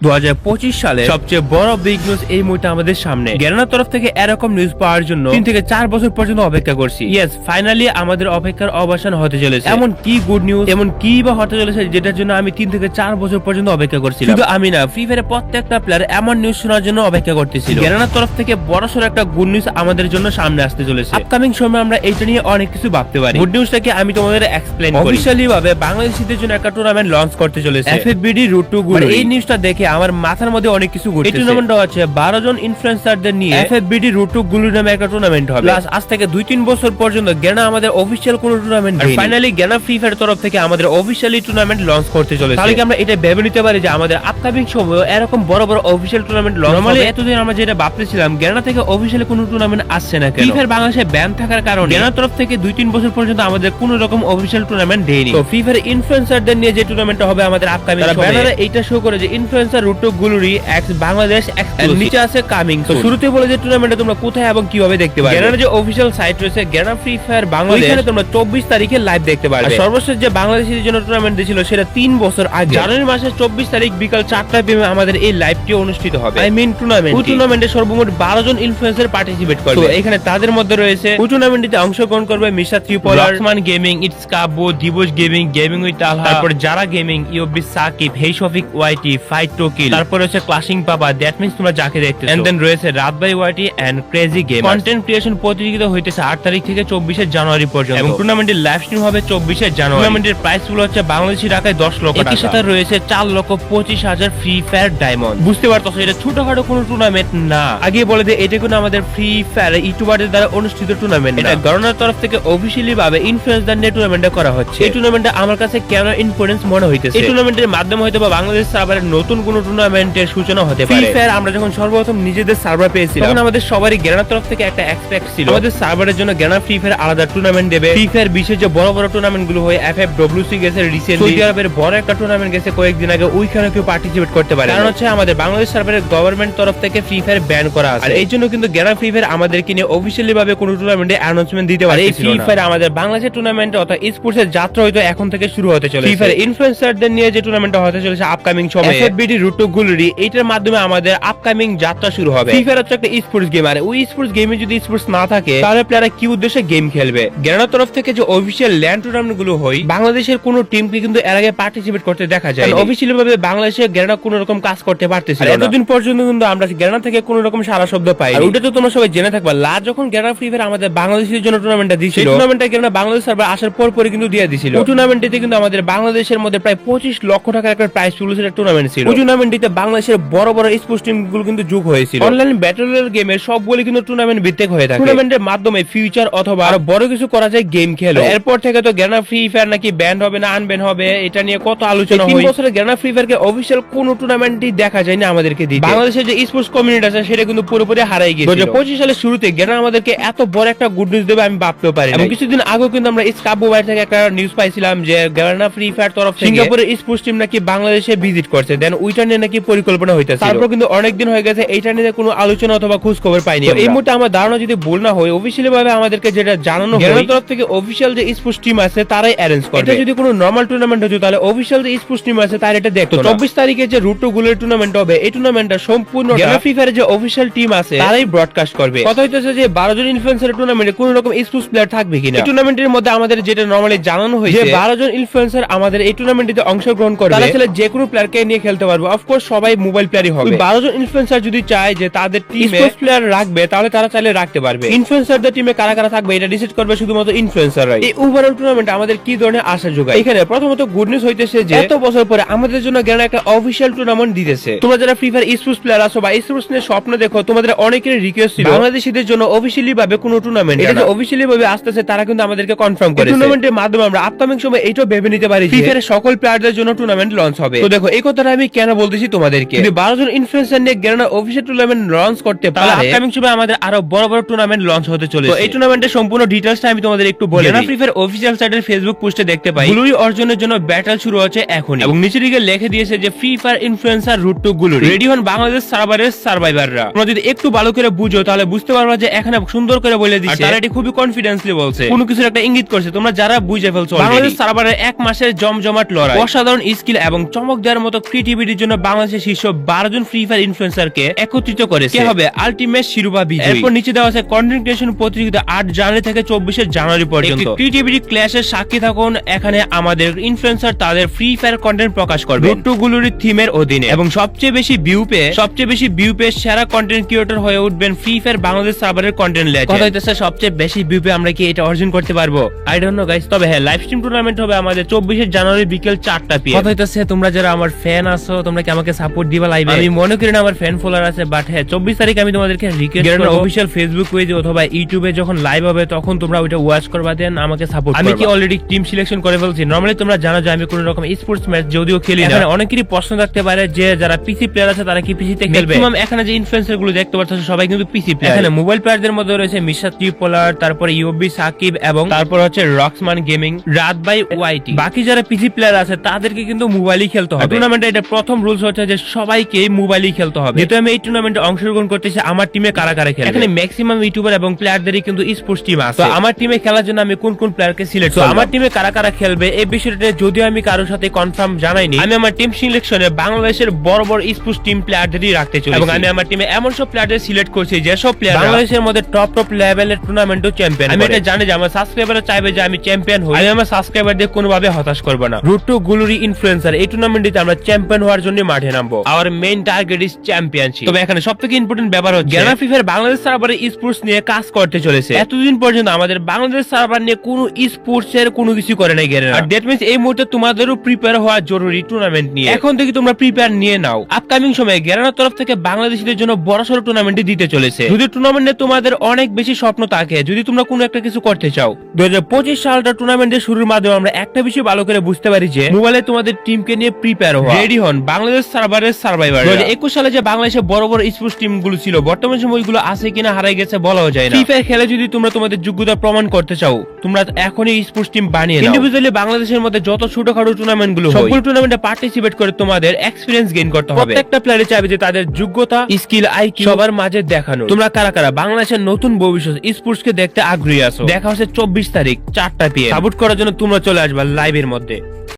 2025 সালে সবচেয়ে বড় বিগ নিউজ এই মুহূর্তে আমাদের সামনে। গ্যারেনার তরফ থেকে এরকম নিউজ পাওয়ার জন্য 3 থেকে 4 বছর পর্যন্ত অপেক্ষা করছি। ইয়েস, ফাইনালি আমাদের অপেক্ষার অবসান হতে চলেছে। এমন কি গুড নিউজ, এমন কি বা হতে চলেছে যেটার জন্য আমি 3 থেকে 4 বছর পর্যন্ত অপেক্ষা করছিলাম। শুধু আমি না, ফ্রি ফায়ারের প্রত্যেকটা প্লেয়ার এমন নিউজ শোনার জন্য অপেক্ষা করতেছিল। গ্যারেনার তরফ থেকে বড়সড় একটা গুড নিউজ আমাদের জন্য সামনে আসতে চলেছে। আপকামিং সময় আমরা এটা নিয়ে অনেক কিছু ভাবতে পারি। গুড নিউজটাকে আমি তোমাদের এক্সপ্লেইন করি। অফিশিয়ালি ভাবে বাংলাদেশিদের জন্য একটা টুর্নামেন্ট লঞ্চ করতে চলেছে এফএফবিডি রুট টু গ্লোরি। এই নিউজটা দেখে আমার মাথার মধ্যে অনেক কিছু ঘুরতেছে। এই টুর্নামেন্টটা হচ্ছে 12 জন ইনফ্লুয়েন্সারদের নিয়ে এফএফবিডি রুট টু গ্লোরি নামে একটা টুর্নামেন্ট হবে। প্লাস আজ থেকে 2-3 বছর পর্যন্ত গ্যানা আমাদের অফিশিয়াল কোনো টুর্নামেন্ট দেয়নি। ফাইনালি গ্যানা ফ্রি ফায়ার তরফ থেকে আমাদের অফিশিয়ালি টুর্নামেন্ট লঞ্চ করতে চলেছে। তাহলে কি আমরা এটা ভেবে নিতে পারি যে আমাদের আপকামিং সময়ে এরকম বড় বড় অফিশিয়াল টুর্নামেন্ট লঞ্চ হবে? নরমালি এতদিন আমরা যেটা ভাবতেছিলাম গ্যানা থেকে অফিশিয়ালি কোনো টুর্নামেন্ট আসছে না কেন। ফ্রি ফায়ার বাংলাদেশে ব্যান থাকার কারণে গ্যানার তরফ থেকে 2-3 বছর পর্যন্ত আমাদের কোনো রকম অফিশিয়াল টুর্নামেন্ট দেয়নি। তো ফ্রি ফায়ার ইনফ্লুয়েন্সারদের নিয়ে যে টুর্নামেন্টটা হবে আমাদের আপকামিং সময়ে, ব্যানারে এইটা শো করে যে influencer route to glory X Bangladesh exclusive, নিচে আছে কামিং। তো শুরুতে বলে যে টুর্নামেন্টে তোমরা কোথায় এবং কিভাবে দেখতে পারবে। গ্যানার যে অফিশিয়াল সাইট রয়েছে গ্যানা ফ্রি ফায়ার বাংলাদেশ, এখানে তোমরা 24 তারিখে লাইভ দেখতে পারবে। সর্বশেষ যে বাংলাদেশের জন্য টুর্নামেন্ট দিয়েছিল সেটা 3 বছর আগে জানুয়ারি মাসের 24 তারিখ বিকাল 4টা PM আমাদের এই লাইভটি অনুষ্ঠিত হবে। I mean tournament. ওই টুর্নামেন্টে সর্বমোট 12 জন ইনফ্লুয়েন্সার পার্টিসিপেট করবে। তো এখানে তাদের মধ্যে রয়েছে ওই টুর্নামেন্টে অংশগ্রহণ করবে মিশা ত্রিপলার, রহমান গেমিং, ইটস কাবো, দিবস গেমিং, গেমিং উইথ আলহা, তারপর যারা গেমিং, ইওবি সাকিব, হেই শফিক ওয়াইটি, ফাইট টোকিল, তারপর রয়েছে ক্লাশিং পাপা, দ্যাট মিন্স তোমরা যাকে দেখতেছো, এন্ড দেন রয়েছে রাত by YT and crazy game. Content creation প্রতিযোগিতা হইতেছে 8 তারিখ থেকে 24 জানুয়ারি পর্যন্ত এবং টুর্নামেন্টের লাইভ স্ট্রিম হবে 24 জানুয়ারি। টুর্নামেন্টের প্রাইস গুলো হচ্ছে বাংলাদেশি টাকায় 10 লক্ষ টাকা। এর সাথে রয়েছে 4,25,000 ফ্রি ফায়ার ডায়মন্ড। বুঝতে পারতেছো এটা ছোটখাটো কোনো টুর্নামেন্ট না। আগে বলে যে এটা কোনো আমাদের ফ্রি ফায়ার ইউটিউবারদের দ্বারা অনুষ্ঠিত টুর্নামেন্ট। এটা গভর্নর তরফ থেকে অফিশিয়ালি ভাবে ইনফ্লুয়েন্সার নিয়ে টুর্নামেন্টটা করা হচ্ছে। এই টুর্নামেন্টটা আমার কাছে কেন ইম্পর্টেন্স মনে হইতেছে, এই টুর্নামেন্টের মাধ্যমে হয়তো বা বাংলাদেশ সার্ভারের নতুন কোনো টুর্নামেন্টের সূচনা হতে পারে। ফ্রি ফায়ার আমরা যখন সর্বপ্রথম নিজেদের সার্ভার পেয়েছিলাম তখন আমাদের সবারই গ্যানার তরফ থেকে একটা এক্সপেক্ট ছিল আমাদের সার্ভারের জন্য গ্যানা ফ্রি ফায়ার আলাদা টুর্নামেন্ট দেবে। ফ্রি ফায়ার বিশেষ যে বড় বড় টুর্নামেন্ট গুলো হয় এফএফডব্লিউসি গেছে রিসেন্টলি, সৌদি আরবের বড় একটা টুর্নামেন্ট গেছে কয়েকদিন আগে, ওইখানে কেউ পার্টিসিপেট করতে পারে। কারণ হচ্ছে আমাদের বাংলাদেশ সার্ভারের গভর্নমেন্ট তরফ থেকে ফ্রি ফায়ার ব্যান করা আছে। আর এই জন্য কিন্তু গ্যানা ফ্রি ফায়ার আমাদেরকে নিয়ে অফিশিয়ালি ভাবে কোনো টুর্নামেন্টে অ্যানাউন্সমেন্ট দিতে পারে। এই ফ্রি ফায়ার আমাদের বাংলাদেশের টুর্নামেন্ট অর্থাৎ স্পোর্টস এর যাত্রা হয়তো এখন থেকে শুরু হতে চলেছে। ফ্রি ফায়ার ইনফ্লুয়েন্সারদের নিয়ে যে টুর্নামেন্টটা হতে চলেছে আপকামিং সময়ে এফএফবিডি রুট টু গ্লোরি, এইটার মাধ্যমে আমাদের আপকামিং যাত্রা শুরু হবে। ফ্রি ফায়ার হচ্ছে একটা স্পোর্টস গেম, আর ওই স্পোর্টস গেমে যদি স্পোর্টস না থাকে তাহলে প্লেয়াররা কি উদ্দেশ্যে গেম খেলবে। গ্যানার তরফ থেকে যে অফিশিয়াল ল্যান্ড টুর্নামেন্ট গুলো হয় বাংলাদেশের কোনো টিমকে কিন্তু এর আগে পার্টিসিপেট করতে দেখা যায়। অফিশিয়ালি ভাবে বাংলাদেশে গ্যানা কোনো রকম কাজ করতে পারতেছিল না। এতদিন পর্যন্ত কিন্তু আমরা গ্যানা থেকে কোনো রকম সারা শব্দ পাই। আর ওটা তো তোমরা সবাই জেনে থাকবা, লাস্ট যখন গ্যানা ফ্রি ফায়ার আমাদের বাংলাদেশের জন্য টুর্নামেন্টটা দিয়েছিল, টুর্নামেন্টটা গ্যানা বাংলাদেশ সার্ভার আসার পর কিন্তু দিয়ে দিয়েছিল। ওই টুর্নামেন্টটিতে কিন্তু আমাদের বাংলাদেশের মধ্যে প্রায় 25 লক্ষ টাকার একটা প্রাইজ পুলিশের টুর্নামেন্ট ছিল। ওই টুর্নামেন্টটিতে বাংলাদেশের বড় বড় স্পোর্টস টিম গুলো কিন্তু যোগ হয়েছিল। অনলাইন ব্যাটল রয়্যাল গেমের সবগুলো কিন্তু টুর্নামেন্ট ভিত্তিক হয়ে থাকে। টুর্নামেন্টের মাধ্যমে ফিউচার অথবা আরো বড় কিছু করা যায় গেম খেলে। এরপর থেকে তো গ্যানা ফ্রি ফায়ার নাকি ব্যান হবে না আনব্যান হবে, এটা নিয়ে কত আলোচনা হয়। 3 বছরে গ্যানা ফ্রি ফায়ারকে অফিশিয়াল কোন টুর্নামেন্টই দেখা যায় না আমাদেরকে দিতে। বাংলাদেশের যে স্পোর্টস কমিউনিটি আছে সেটা কিন্তু পুরোপুরি হারাই গেছে। 2025 সালের শুরুতে গ্যানা আমাদেরকে এত বড় একটা গুড নিউজ দেবে আমি ভাবতেও পারি না। কিছুদিন আগে কিন্তু আমরা স্কাবো ওয়াইড থেকে একটা নিউজ পাইছিলাম যে গ্যানা ফ্রি ফায়ার তরফ থেকে সিঙ্গাপুরের স্পোর্টস টিম নাকি বাংলাদেশে ভিজিট করছে, দেন ওইটা নিয়ে নাকি পরিকল্পনা হইতাছে। তারপর কিন্তু অনেকদিন হয়ে গেছে এইটা নিয়ে কোনো আলোচনা অথবা খোঁজ খবর পাইনি। এই মুহূর্তে আমার ধারণা যদি ভুল না হয় অফিশিয়ালি ভাবে আমাদেরকে যেটা জানানো হয় গ্যানার তরফ থেকে অফিশিয়াল যে স্পোর্টস টিম আছে তারাই অ্যারেঞ্জ করবে। এটা যদি কোনো নরমাল টুর্নামেন্ট হতো তাহলে অফিশিয়াল যে স্পোর্টস টিম আছে তারা এটা দেখতো। 24 তারিখে যে রুট টু গ্লোরি টুর্নামেন্ট হবে এই টুর্নামেন্টটা সম্পূর্ণ গ্যানা ফ্রি ফায়ারের যে অফিশিয়াল টিম আছে তারাই ব্রডকাস্ট করবে। কথা হইতেছে যে 12 জন ইনফ্লুয়েন্সার টুর্নামেন্টে কোনো রকম স্পোর্টস প্লেয়ার থাকবে কিনা। এই টুর্নামেন্টের মধ্যে আমাদের যেটা নরমালি জানানো হয়েছে যে 12 জন ইনফ্লুয়েন্সার আমাদের এই টুর্নামেন্টে অংশগ্রহণ করবে। তারা আসলে যে কোনো প্লেয়ারকে নিয়ে খেলতে পারবে। অফকোর্স সবাই মোবাইল প্লেয়ারই হবে। 12 জন ইনফ্লুয়েন্সার যদি চায় যে তাদের টিমে স্পোর্টস প্লেয়ার রাখবে তাহলে তারা চাইলে রাখতে পারবে। ইনফ্লুয়েন্সারদের টিমে কারা কারা থাকবে এটা ডিসাইড করবে শুধুমাত্র ইনফ্লুয়েন্সাররাই। এই ওভারঅল টুর্নামেন্ট আমাদের কি ধরনের আশা যোগায়। এখানে প্রথমত গুড নিউজ হইতেছে যে এত বছর পরে আমাদের জন্য গ্যানা একটা অফিশিয়াল টুর্নামেন্ট দিতেছে। তোমরা যারা ফ্রি ফায়ার স্পোর্টস প্লেয়ার আছো বা স্পোর্টস নিয়ে স্বপ্ন দেখো তোমাদের অনেকের রিকোয়েস্ট ছিল বাংলাদেশীদের জন্য অফিশিয়ালি ভাবে কোনো টুর্নামেন্ট, এটা যে অফিশিয়ালি ভাবে আসতেছে তারা কিন্তু আমাদেরকে কনফার্ম করেছে। টুর্নামেন্টের মাধ্যমে আমরা আপকামিং সময় এইটাও ভেবে নিতে পারি ফ্রি ফায়ারের সকল প্লেয়ারদের জন্য টুর্নামেন্ট লঞ্চ হবে। তো দেখো এই কথাটা আমি কেন বলতেছি তোমাদেরকে, যদি 12 জন ইনফ্লুয়েন্সার নিয়ে গ্যানা অফিশিয়াল টুর্নামেন্ট লঞ্চ করতে পারে আপকামিং সময় আমাদের আরো বড় বড় টুর্নামেন্ট লঞ্চ হতে চলেছে। তো এই টুর্নামেন্টের সম্পূর্ণ ডিটেইলসটা আমি তোমাদের একটু বলি। গ্যানা ফ্রি ফায়ার অফিশিয়াল সাইটের ফেসবুক পোস্টে দেখতে পাই গ্লোরি অর্জনের জন্য ব্যাটল শুরু হচ্ছে এখনই, এবং নিচের দিকে লিখে দিয়েছে যে free fire influencer route to glory ready হন বাংলাদেশ সার্ভারের সার্ভাইভাররা। তোমরা যদি একটু ভালো করে বুঝো তাহলে বুঝতে পারবা যে এখানে সুন্দর করে বলে দিচ্ছে, তারা এটি খুবই কনফিডেন্সলি বলছে, কোনো কিছুর একটা ইঙ্গিত করছে। তোমরা যারা বুঝে ফেলছো বাংলাদেশ সার্ভারের 1 মাসের জমজমাট লড়াই, অসাধারণ স্কিল এবং চমক দেওয়ার মতো ক্রিয়েটিভিটির জন্য জন্য বাংলাদেশের শীর্ষ 12 জন ফ্রি ফায়ার ইনফ্লুয়েন্সারকে একত্রিত করেছে। কে হবে আলটিমেট শিরোপা বিজয়ী। এরপর নিচে দেওয়া আছে কন্টেন্ট ক্রিয়েশন প্রতিযোগিতা 8 জানুয়ারি থেকে 24 জানুয়ারি পর্যন্ত। ক্রিয়েটিভিটি ক্ল্যাশের সাক্ষী থাকুন। এখানে আমাদের ইনফ্লুয়েন্সার তাদের ফ্রি ফায়ার কন্টেন্ট প্রকাশ করবে রুটগুলোর থিমের অধীনে এবং সবচেয়ে বেশি ভিউ পেয়ে সেরা কন্টেন্ট ক্রিয়েটর হয়ে উঠবেন ফ্রি ফায়ার বাংলাদেশ সার্ভারের কন্টেন্ট লেজেন্ড। কথা হইতেছে সবচেয়ে বেশি ভিউ পেয়ে আমরা কি এটা অর্জন করতে পারবো? I don't know guys. তবে হ্যাঁ, লাইভ স্ট্রিম টুর্নামেন্ট হবে আমাদের 24 জানুয়ারি বিকেল 4টা PM। কথা হইতেছে তোমরা যারা আমার ফ্যান আছো তোমরা কি আমাকে সাপোর্ট দিবা লাইভে? আমি মনে করি না আমার ফ্যান ফলোয়ার আছে, বাট হ্যাঁ 24 তারিখ আমি তোমাদেরকে রিকোয়েস্ট করব অফিশিয়াল ফেসবুক পেজে অথবা ইউটিউবে যখন লাইভ হবে তখন তোমরা ওইটা ওয়াচ করবা, দেন আমাকে সাপোর্ট করবা। আমি কি অলরেডি টিম সিলেকশন করে ফেলছি। নরমালি তোমরা জানো যে আমি কোন রকম স্পোর্টস ম্যাচ যদিও খেলি না। এখানে অনেকেরই প্রশ্ন থাকতে পারে যে যারা পিসি প্লেয়ার আছে তারা কি পিসি তে খেলবে? ম্যাক্সিমাম এখানে যে ইনফ্লুয়েন্সার গুলো দেখতে পাচ্ছ সবাই কিন্তু পিসি প্লেয়ার। এখানে মোবাইল প্লেয়ারদের মধ্যে রয়েছে মিশা ট্রিপলার, তারপরে ইউবি সাকিব এবং তারপর হচ্ছে রক্সমান গেমিং, রাত বাই ওয়াইটি। বাকি যারা পিসি প্লেয়ার আছে তাদেরকে কিন্তু মোবাইলই খেলতে হবে। টুর্নামেন্টে এটা প্রথম রুলস হচ্ছে যে সবাইকে মোবাইলই খেলতে হবে। যেহেতু আমি এই টুর্নামেন্টে অংশগ্রহণ করতেছি, আমার টিমে কারা কারা খেলবে? এখানে ম্যাক্সিমাম ইউটিউবার এবং প্লেয়ারদেরই কিন্তু স্পোর্টস টিম আছে। তো আমার টিমে খেলার জন্য আমি কোন কোন প্লেয়ারকে সিলেক্ট করব, আমার টিমে কারা কারা খেলবে এই বিষয়টা যদিও আমি কারোর সাথে কনফার্ম জানাইনি। আমি আমার টিম সিলেকশনে বাংলাদেশের বড় বড় স্পোর্টস টিম প্লেয়ারদেরই রাখতে চলেছি এবং আমি আমার টিমে এমন সব প্লেয়ারদের সিলেক্ট করছি যেসব প্লেয়ার বাংলাদেশের মধ্যে টপ লেভেলের টুর্নামেন্টও চ্যাম্পিয়ন। আমি এটা জানি যে আমার সাবস্ক্রাইবাররা চাইবে যে আমি চ্যাম্পিয়ন হই। আমি আমার সাবস্ক্রাইবারদের কোনোভাবে হতাশ করব না। রুট টু গ্লোরি ইনফ্লুয়েন্সার এই টুর্নামেন্টে আমরা চ্যাম্পিয়ন হওয়ার জন্য মাঠে নামবো। Our main target is championship. তবে এখানে সবথেকে ইম্পর্টেন্ট ব্যাপার হচ্ছে গ্যানা ফ্রি ফায়ার বাংলাদেশ সার্ভারে স্পোর্টস নিয়ে কাজ করতে চলেছে। এতদিন পর্যন্ত আমাদের বাংলাদেশ সার্ভার নিয়ে কোনো স্পোর্টস এর কোনো কিছু করে নাই গ্যানা। আর দ্যাট মিন্স এই মুহূর্তে তোমাদেরও প্রিপেয়ার হওয়া জরুরি টুর্নামেন্ট নিয়ে। এখন থেকে তোমরা প্রিপেয়ার নিয়ে নাও। আপকামিং সময়ে গ্যানার তরফ থেকে বাংলাদেশিদের জন্য বড়সড় টুর্নামেন্টে দিতে চলেছে। যদি টুর্নামেন্টে তোমাদের অনেক বেশি স্বপ্ন থাকে, যদি তোমরা কোনো একটা কিছু করতে চাও, 2025 সালটা টুর্নামেন্টের শুরুর মাধ্যমে আমরা একটা বিষয় ভালো করে বুঝতে পারি যে মোবাইলে তোমাদের টিমকে নিয়ে প্রিপেয়ার হওয়া, রেডি হন বাংলাদেশ সার্ভারের সার্ভাইভার। 2021 সালে যে বাংলাদেশে বড় বড় স্পোর্টস টিম গুলো ছিল বর্তমান সময় ওইগুলো আছে কিনা হারাই গেছে বলাও যায় না। ফ্রি ফায়ার খেলে যদি তোমরা তোমাদের যোগ্যতা প্রমাণ করতে চাও, তোমরা এখনই স্পোর্টস টিম বানিয়ে নাও। ইন্ডিভিজুয়ালি বাংলাদেশের মধ্যে যত ছোটখাটো টুর্নামেন্ট গুলো সবগুলো টুর্নামেন্টে পার্টিসিপেট করে তোমাদের এক্সপেরিয়েন্স গেইন করতে হবে। প্রত্যেকটা প্লেয়ারে চাইবে যে তাদের যোগ্যতা, স্কিল, আইকিউ সবার মাঝে দেখানো। তোমরা কারা কারা বাংলাদেশের নতুন ভবিষ্যৎ স্পোর্টস কে দেখতে আগ্রহী আছো? দেখা হচ্ছে 24 তারিখ 4টা PM। সাপোর্ট করার জন্য তোমরা চলে আসবা লাইভের মধ্যে।